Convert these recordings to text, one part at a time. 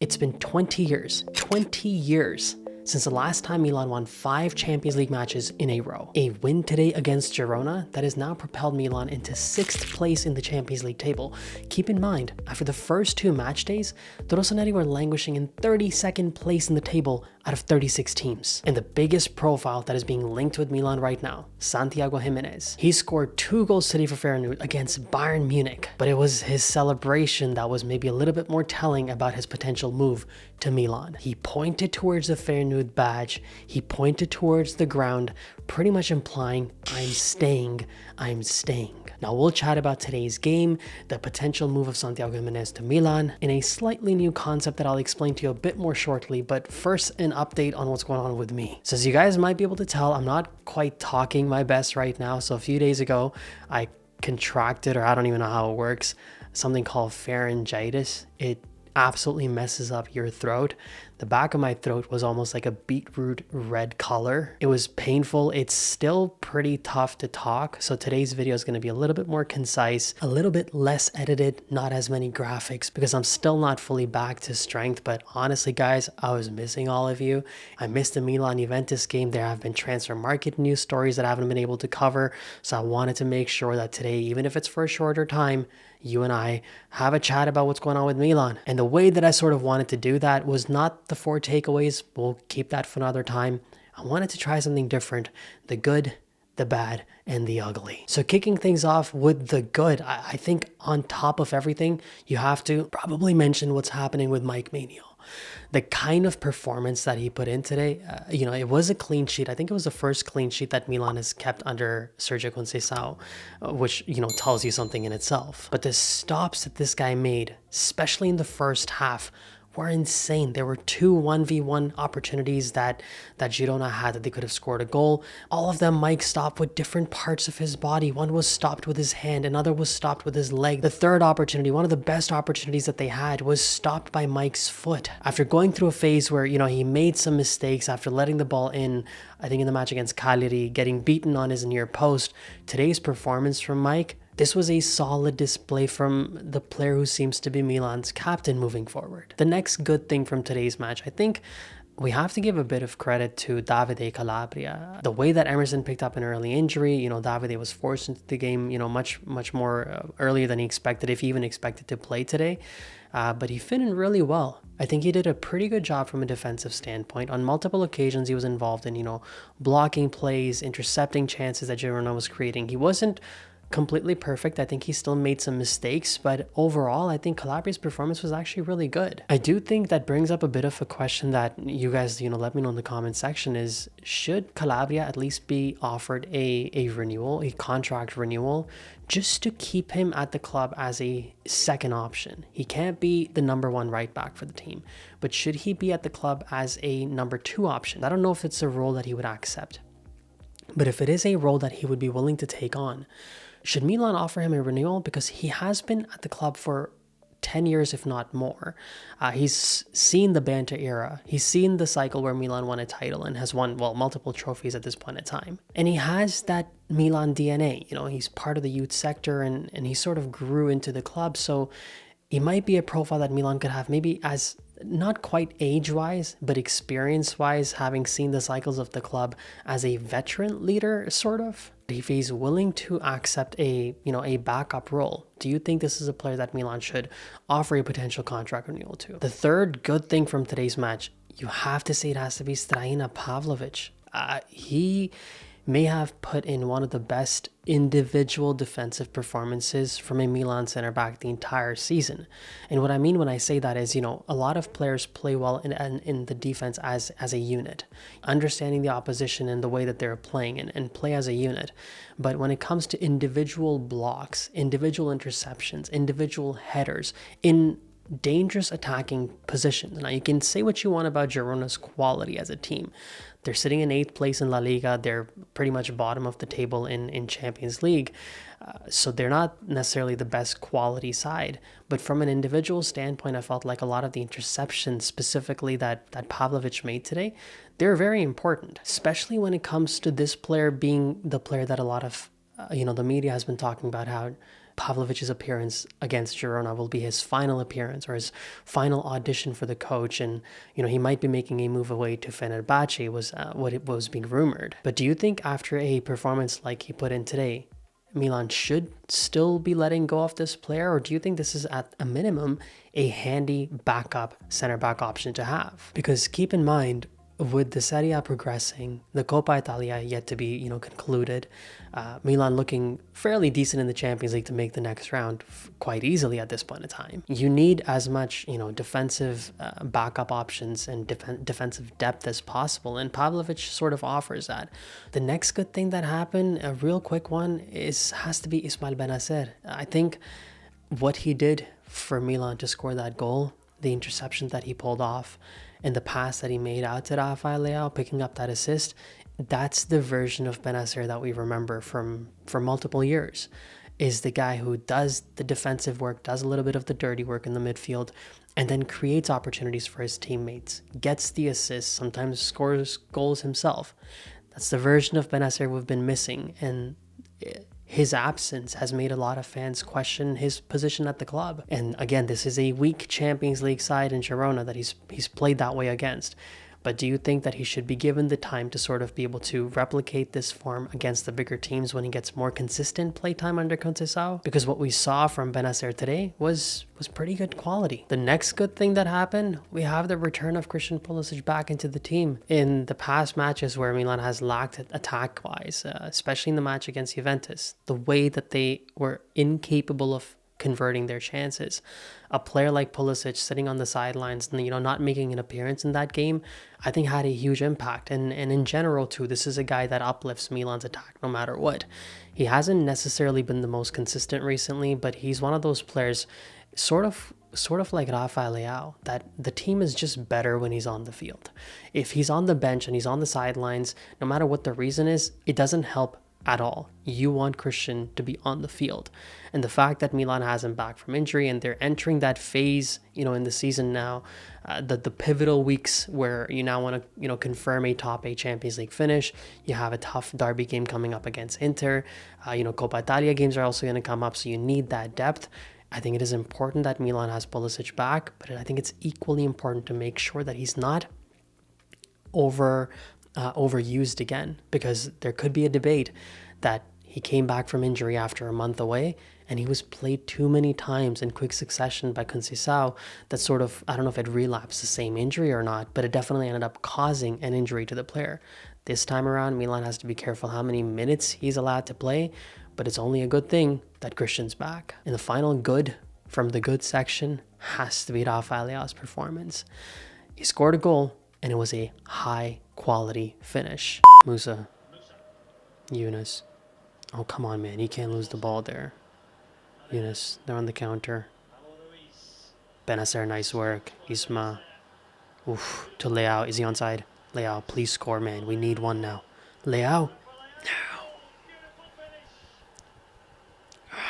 It's been 20 years since the last time Milan won 5 Champions League matches in a row. A win today against Girona that has now propelled Milan into 6th place in the Champions League table. Keep in mind, after the first 2 match days, the Rossoneri were languishing in 32nd place in the table out of 36 teams. And the biggest profile that is being linked with Milan right now, Santiago Gimenez. He scored 2 goals today for Feyenoord against Bayern Munich, but it was his celebration that was maybe a little bit more telling about his potential move to Milan. He pointed towards the Feyenoord badge, he pointed towards the ground, pretty much implying, I'm staying. Now we'll chat about today's game, the potential move of Santiago Gimenez to Milan, in a slightly new concept that I'll explain to you a bit more shortly, but first an update on what's going on with me. So as you guys might be able to tell, I'm not quite talking my best right now. So a few days ago, I contracted, or I don't even know how it works, something called pharyngitis. It absolutely messes up your throat. The back of my throat was almost like a beetroot red color. It was painful. It's still pretty tough to talk. So today's video is going to be a little bit more concise, a little bit less edited, not as many graphics, because I'm still not fully back to strength. But honestly, guys, I was missing all of you. I missed the Milan Juventus game. There have been transfer market news stories that I haven't been able to cover. So I wanted to make sure that today, even if it's for a shorter time, you and I have a chat about what's going on with Milan. And the way that I sort of wanted to do that was not the 4 takeaways. We'll keep that for another time. I wanted to try something different. The good, the bad, and the ugly. So kicking things off with the good, I think on top of everything, you have to probably mention what's happening with Maignan. The kind of performance that he put in today, it was a clean sheet. I think it was the first clean sheet that Milan has kept under Sergio Conceição, which, tells you something in itself. But the stops that this guy made, especially in the first half, were insane. There were 2 1v1 opportunities that Girona had that they could have scored a goal. All of them Mike stopped with different parts of his body. One was stopped with his hand, another was stopped with his leg. The third opportunity, one of the best opportunities that they had, was stopped by Mike's foot. After going through a phase where, he made some mistakes after letting the ball in, I think in the match against Calabria, getting beaten on his near post, today's performance from Mike, this was a solid display from the player who seems to be Milan's captain moving forward. The next good thing from today's match, I think we have to give a bit of credit to Davide Calabria. The way that Emerson picked up an early injury, Davide was forced into the game, much more earlier than he expected, if he even expected to play today. But he fit in really well. I think he did a pretty good job from a defensive standpoint. On multiple occasions, he was involved in, blocking plays, intercepting chances that Girona was creating. He wasn't completely perfect. I think he still made some mistakes, but overall, I think Calabria's performance was actually really good. I do think that brings up a bit of a question that you guys, let me know in the comment section is, should Calabria at least be offered a renewal, a contract renewal, just to keep him at the club as a second option? He can't be the number 1 right back for the team, but should he be at the club as a number 2 option? I don't know if it's a role that he would accept, but if it is a role that he would be willing to take on, should Milan offer him a renewal? Because he has been at the club for 10 years, if not more. He's seen the Banter era. He's seen the cycle where Milan won a title and has won, multiple trophies at this point in time. And he has that Milan DNA. He's part of the youth sector and he sort of grew into the club. So he might be a profile that Milan could have, maybe as not quite age-wise, but experience-wise, having seen the cycles of the club as a veteran leader, sort of. If he's willing to accept a backup role, do you think this is a player that Milan should offer a potential contract renewal to? The third good thing from today's match, you have to say it has to be Straina Pavlovic. He may have put in one of the best individual defensive performances from a Milan center back the entire season. And what I mean when I say that is, a lot of players play well in the defense as a unit, understanding the opposition and the way that they're playing and play as a unit. But when it comes to individual blocks, individual interceptions, individual headers in dangerous attacking positions. Now, you can say what you want about Girona's quality as a team. They're sitting in 8th place in La Liga. They're pretty much bottom of the table in Champions League. So they're not necessarily the best quality side. But from an individual standpoint, I felt like a lot of the interceptions specifically that Pavlovic made today, they're very important, especially when it comes to this player being the player that a lot of, the media has been talking about how Pavlovic's appearance against Girona will be his final appearance or his final audition for the coach, and he might be making a move away to Fenerbahce, was what it was being rumored. But do you think after a performance like he put in today, Milan should still be letting go of this player, or do you think this is at a minimum a handy backup center back option to have? Because keep in mind, with the Serie A progressing, the Coppa Italia yet to be concluded, Milan looking fairly decent in the Champions League to make the next round quite easily at this point in time. You need as much defensive backup options and defensive depth as possible, and Pavlovic sort of offers that. The next good thing that happened, a real quick one, has to be Ismail Bennacer. I think what he did for Milan to score that goal, the interception that he pulled off, and the pass that he made out to Rafael Leao, picking up that assist, that's the version of Bennacer that we remember from multiple years. Is the guy who does the defensive work, does a little bit of the dirty work in the midfield, and then creates opportunities for his teammates, gets the assists, sometimes scores goals himself. That's the version of Bennacer we've been missing, and his absence has made a lot of fans question his position at the club. And again, this is a weak Champions League side in Girona that he's played that way against. But do you think that he should be given the time to sort of be able to replicate this form against the bigger teams when he gets more consistent playtime under Conceição? Because what we saw from Bennacer today was pretty good quality. The next good thing that happened, we have the return of Christian Pulisic back into the team. In the past matches where Milan has lacked attack-wise, especially in the match against Juventus, the way that they were incapable of converting their chances. A player like Pulisic sitting on the sidelines and not making an appearance in that game, I think had a huge impact. And in general too, this is a guy that uplifts Milan's attack no matter what. He hasn't necessarily been the most consistent recently, but he's one of those players sort of like Rafael Leao, that the team is just better when he's on the field. If he's on the bench and he's on the sidelines, no matter what the reason is, it doesn't help at all. You want Christian to be on the field. And the fact that Milan has him back from injury and they're entering that phase, in the season now, the pivotal weeks where you now want to, confirm a top 8 Champions League finish. You have a tough derby game coming up against Inter. Coppa Italia games are also going to come up, so you need that depth. I think it is important that Milan has Pulisic back, but I think it's equally important to make sure that he's not overused again, because there could be a debate that he came back from injury after a month away and he was played too many times in quick succession by Conceição that sort of, I don't know if it relapsed the same injury or not, but it definitely ended up causing an injury to the player. This time around, Milan has to be careful how many minutes he's allowed to play, but it's only a good thing that Christian's back. And the final good from the good section has to be Rafael Leao's performance. He scored a goal and it was a high quality finish. Musah, Gimenez. Oh, come on, man. You can't lose the ball there. Gimenez, they're on the counter. Bennacer, nice work. Isma. Oof, to Leao. Is he onside? Leao, please score, man. We need one now. Leao. No.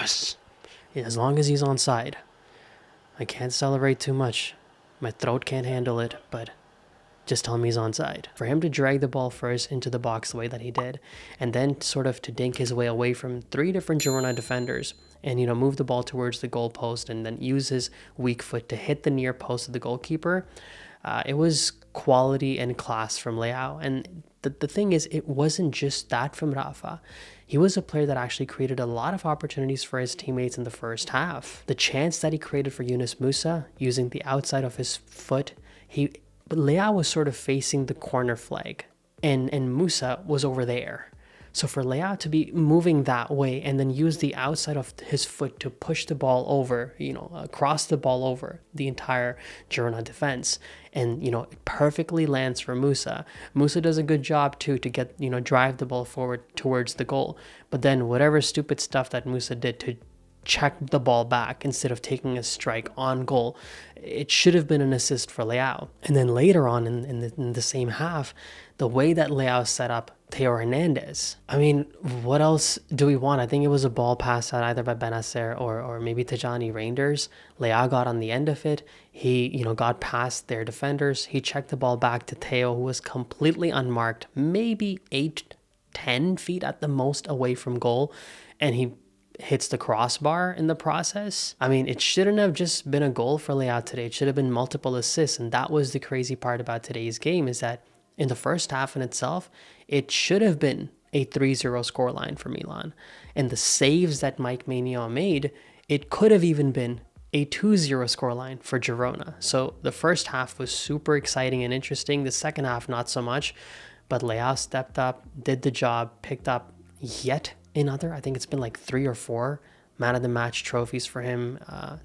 Yes. Yeah, as long as he's onside. I can't celebrate too much. My throat can't handle it, but just tell me he's onside. For him to drag the ball first into the box the way that he did, and then sort of to dink his way away from 3 different Girona defenders and, move the ball towards the goal post and then use his weak foot to hit the near post of the goalkeeper, it was quality and class from Leao. And the thing is, it wasn't just that from Rafa. He was a player that actually created a lot of opportunities for his teammates in the first half. The chance that he created for Yunus Musah using the outside of his foot, but Leao was sort of facing the corner flag and Musah was over there. So for Leao to be moving that way and then use the outside of his foot to push the ball over, cross the ball over the entire Girona defense, and, it perfectly lands for Musah. Musah does a good job too to get, drive the ball forward towards the goal. But then whatever stupid stuff that Musah did to check the ball back instead of taking a strike on goal, it should have been an assist for Leao. And then later on in the same half, the way that Leao set up Theo Hernandez, I mean, what else do we want? I think it was a ball pass out either by Bennacer or maybe Tijani Reinders. Leao got on the end of it. He, got past their defenders. He checked the ball back to Theo, who was completely unmarked, maybe 8-10 feet at the most away from goal. And he hits the crossbar in the process. I mean, it shouldn't have just been a goal for Leao today. It should have been multiple assists. And that was the crazy part about today's game, is that in the first half in itself, it should have been a 3-0 scoreline for Milan. And the saves that Maignan made, it could have even been a 2-0 scoreline for Girona. So the first half was super exciting and interesting. The second half, not so much. But Leao stepped up, did the job, picked up yet another, I think it's been like 3 or 4 man of the match trophies for him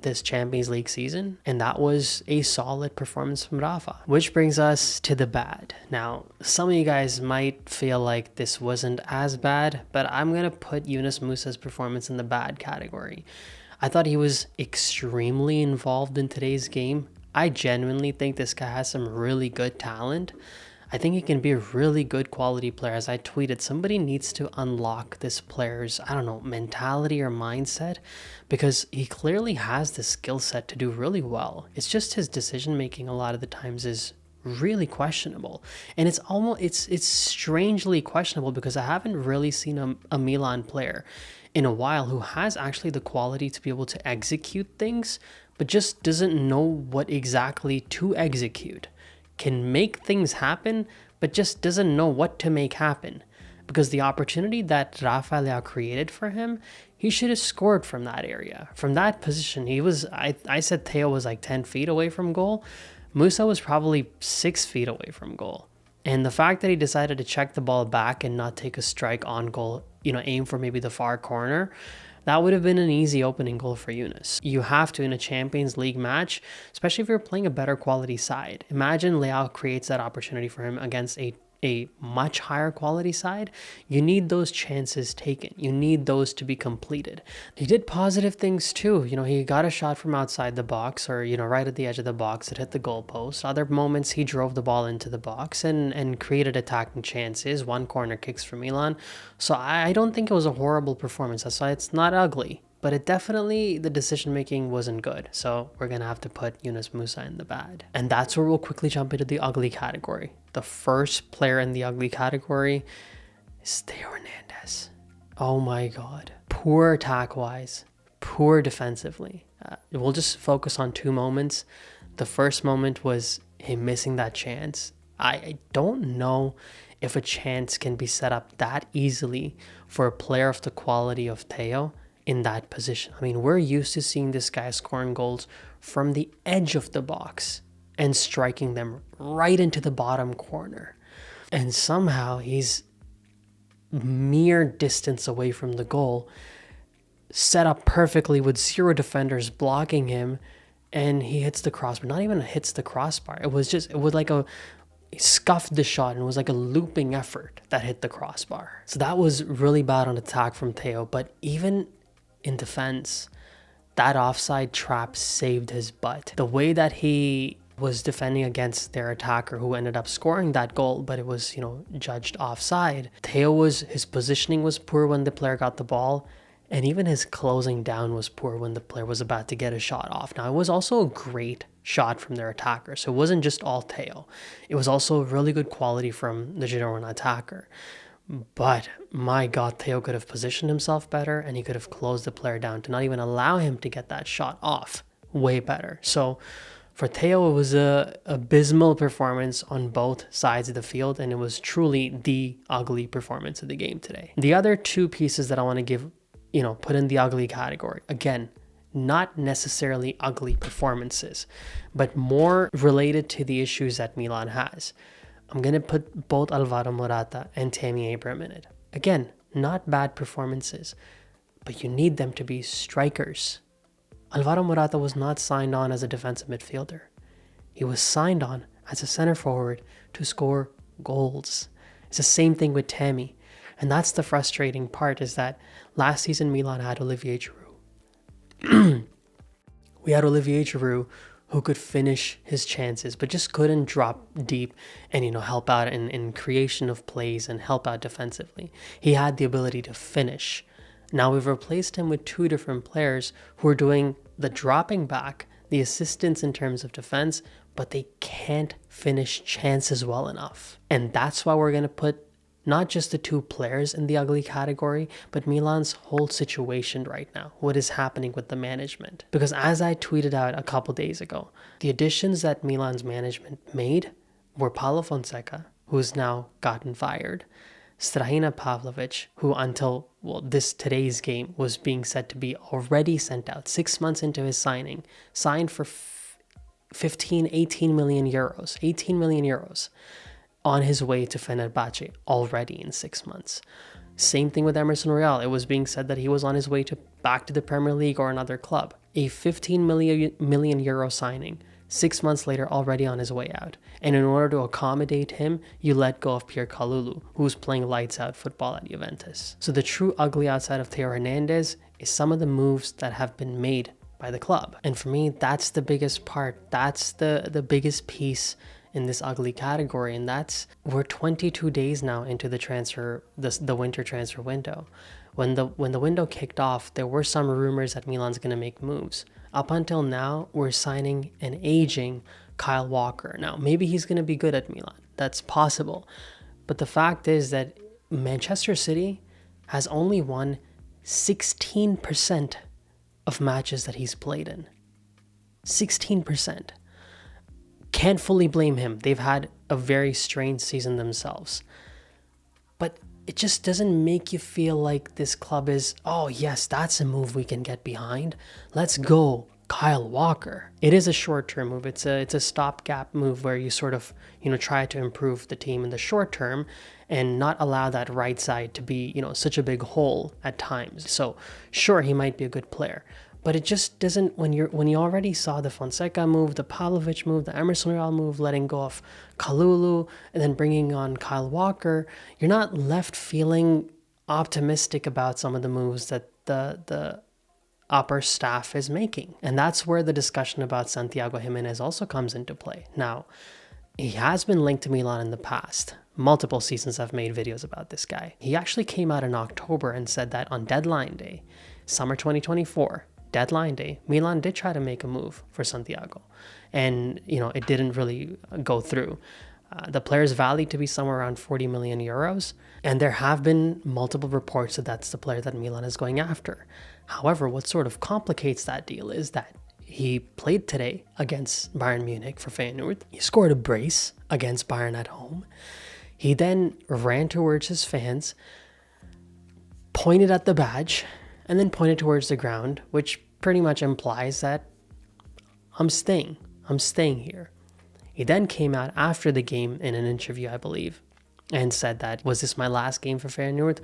this Champions League season. And that was a solid performance from Rafa. Which brings us to the bad. Now, some of you guys might feel like this wasn't as bad, but I'm going to put Yunus Musah's performance in the bad category. I thought he was extremely involved in today's game. I genuinely think this guy has some really good talent. I think he can be a really good quality player. As I tweeted, somebody needs to unlock this player's, I don't know, mentality or mindset, because he clearly has the skill set to do really well. It's just his decision making a lot of the times is really questionable. And it's strangely questionable, because I haven't really seen a Milan player in a while who has actually the quality to be able to execute things, but just doesn't know what exactly to execute. Can make things happen, but just doesn't know what to make happen. Because the opportunity that Leao created for him, he should have scored from that area. From that position, I said Theo was like 10 feet away from goal. Musah was probably 6 feet away from goal. And the fact that he decided to check the ball back and not take a strike on goal, aim for maybe the far corner, that would have been an easy opening goal for Yunus. You have to in a Champions League match, especially if you're playing a better quality side. Imagine Leao creates that opportunity for him against a much higher quality side. You need those chances taken. You need those to be completed. He did positive things too. He got a shot from outside the box, or, right at the edge of the box. It hit the goalpost. Other moments he drove the ball into the box and created attacking chances. 1 corner kicks for Milan. So I don't think it was a horrible performance. That's why it's not ugly. But it definitely, the decision-making wasn't good. So we're going to have to put Yunus Musah in the bad. And that's where we'll quickly jump into the ugly category. The first player in the ugly category is Theo Hernandez. Oh my God. Poor attack-wise. Poor defensively. We'll just focus on 2 moments. The first moment was him missing that chance. I don't know if a chance can be set up that easily for a player of the quality of Theo in that position. I mean, we're used to seeing this guy scoring goals from the edge of the box and striking them right into the bottom corner. And somehow he's mere distance away from the goal, set up perfectly with 0 defenders blocking him, and he hits the crossbar. Not even hits the crossbar. It was like he scuffed the shot, and it was like a looping effort that hit the crossbar. So that was really bad on attack from Theo. But even in defense, that offside trap saved his butt. The way that he was defending against their attacker, who ended up scoring that goal, but it was, judged offside. His positioning was poor when the player got the ball, and even his closing down was poor when the player was about to get a shot off. Now, it was also a great shot from their attacker, so it wasn't just all Theo. It was also really good quality from the Girona attacker. But my God, Theo could have positioned himself better, and he could have closed the player down to not even allow him to get that shot off way better. So for Theo, it was a abysmal performance on both sides of the field, and it was truly the ugly performance of the game today. The other 2 pieces that I want to give, put in the ugly category, again, not necessarily ugly performances, but more related to the issues that Milan has. I'm going to put both Alvaro Morata and Tammy Abraham in it. Again, not bad performances, but you need them to be strikers. Alvaro Morata was not signed on as a defensive midfielder. He was signed on as a center forward to score goals. It's the same thing with Tammy. And that's the frustrating part, is that last season Milan had Olivier Giroud. We had Olivier Giroud, who could finish his chances, but just couldn't drop deep and, help out in creation of plays and help out defensively. He had the ability to finish. Now we've replaced him with 2 different players who are doing the dropping back, the assistance in terms of defense, but they can't finish chances well enough. And that's why we're going to put Not just the two players in the ugly category, but Milan's whole situation right now. What is happening with the management? Because as I tweeted out a couple days ago, the additions that Milan's management made were Paulo Fonseca, who's now gotten fired, Strahina Pavlovic, who until today's game was being said to be already sent out 6 months into his signing, signed for 18 million euros on his way to Fenerbahce already in 6 months. Same thing with Emerson Royal. It was being said that he was on his way back to the Premier League or another club. A 15 million euro signing, 6 months later already on his way out. And in order to accommodate him, you let go of Pierre Kalulu, who's playing lights out football at Juventus. So the true ugly outside of Theo Hernandez is some of the moves that have been made by the club. And for me, that's the biggest part. That's the biggest piece in this ugly category. And we're 22 days now into the winter transfer window. When the window kicked off, there were some rumors that Milan's going to make moves. Up until now, we're signing an aging Kyle Walker. Now, maybe he's going to be good at Milan. That's possible. But the fact is that Manchester City has only won 16% of matches that he's played in. 16%. Can't fully blame him. They've had a very strange season themselves. But it just doesn't make you feel like this club is, oh yes, that's a move we can get behind. Let's go, Kyle Walker. It is a short-term move. It's a stopgap move where you sort of, try to improve the team in the short term and not allow that right side to be, such a big hole at times. So sure, he might be a good player, but it just doesn't, when you already saw the Fonseca move, the Pavlovic move, the Emerson Royal move, letting go of Kalulu, and then bringing on Kyle Walker, you're not left feeling optimistic about some of the moves that the upper staff is making. And that's where the discussion about Santiago Gimenez also comes into play. Now, he has been linked to Milan in the past. Multiple seasons I've made videos about this guy. He actually came out in October and said that on deadline day, summer 2024, deadline day, Milan did try to make a move for Santiago. And, it didn't really go through. The player's valued to be somewhere around 40 million euros. And there have been multiple reports that that's the player that Milan is going after. However, what sort of complicates that deal is that he played today against Bayern Munich for Feyenoord. He scored a brace against Bayern at home. He then ran towards his fans, pointed at the badge, and then pointed towards the ground, which pretty much implies that I'm staying here. He then came out after the game in an interview, I believe, and said that, was this my last game for Feyenoord?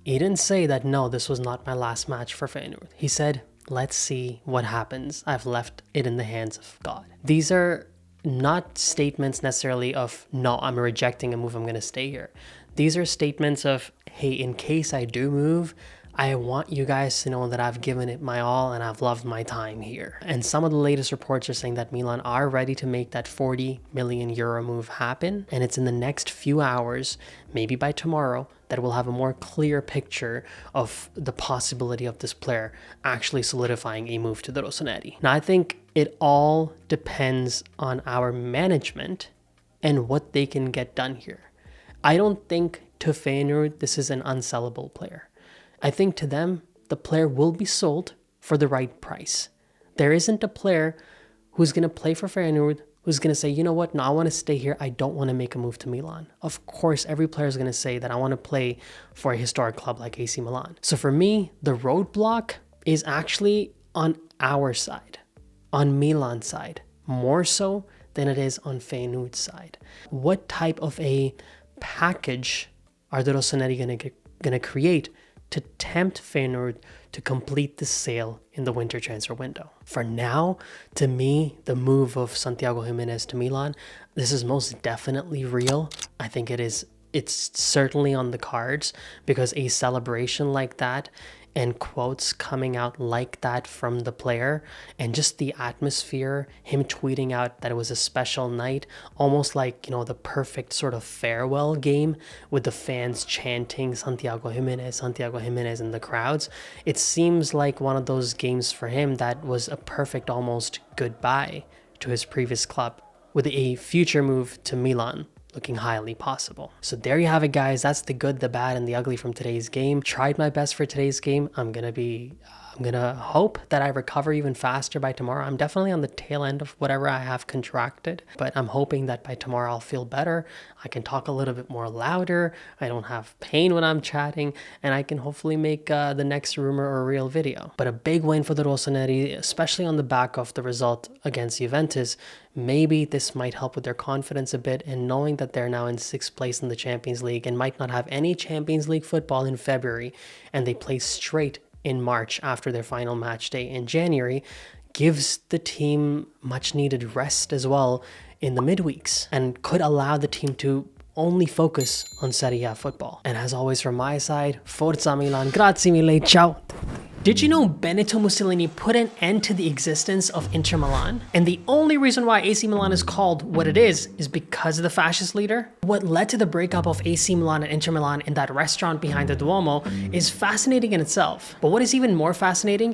He didn't say that, no, this was not my last match for Feyenoord. He said, let's see what happens. I've left it in the hands of God. These are not statements necessarily of, no, I'm rejecting a move, I'm going to stay here. These are statements of, hey, in case I do move, I want you guys to know that I've given it my all and I've loved my time here. And some of the latest reports are saying that Milan are ready to make that 40 million euro move happen. And it's in the next few hours, maybe by tomorrow, that we'll have a more clear picture of the possibility of this player actually solidifying a move to the Rossoneri. Now, I think it all depends on our management and what they can get done here. I don't think to Feyenoord this is an unsellable player. I think to them, the player will be sold for the right price. There isn't a player who's going to play for Feyenoord who's going to say, you know what, no, I want to stay here. I don't want to make a move to Milan. Of course, every player is going to say that I want to play for a historic club like AC Milan. So for me, the roadblock is actually on our side, on Milan's side, more so than it is on Feyenoord's side. What type of a package are the Rossoneri going to create to tempt Feyenoord to complete the sale in the winter transfer window? For now, to me, the move of Santiago Gimenez to Milan, this is most definitely real. I think it's certainly on the cards, because a celebration like that and quotes coming out like that from the player, and just the atmosphere, him tweeting out that it was a special night, almost like, the perfect sort of farewell game with the fans chanting Santiago Gimenez in the crowds. It seems like one of those games for him that was a perfect almost goodbye to his previous club with a future move to Milan looking highly possible. So there you have it, guys. That's the good, the bad, and the ugly from today's game. Tried my best for today's game. I'm gonna hope that I recover even faster by tomorrow. I'm definitely on the tail end of whatever I have contracted, but I'm hoping that by tomorrow I'll feel better. I can talk a little bit more louder. I don't have pain when I'm chatting, and I can hopefully make the next rumor or real video. But a big win for the Rossoneri, especially on the back of the result against Juventus. Maybe this might help with their confidence a bit, and knowing that they're now in 6th place in the Champions League and might not have any Champions League football in February, and they play straight in March after their final match day in January, gives the team much needed rest as well in the midweeks, and could allow the team to only focus on Serie A football. And as always from my side, Forza Milan, grazie mille, ciao! Did you know Benito Mussolini put an end to the existence of Inter Milan? And the only reason why AC Milan is called what it is because of the fascist leader? What led to the breakup of AC Milan and Inter Milan in that restaurant behind the Duomo is fascinating in itself. But what is even more fascinating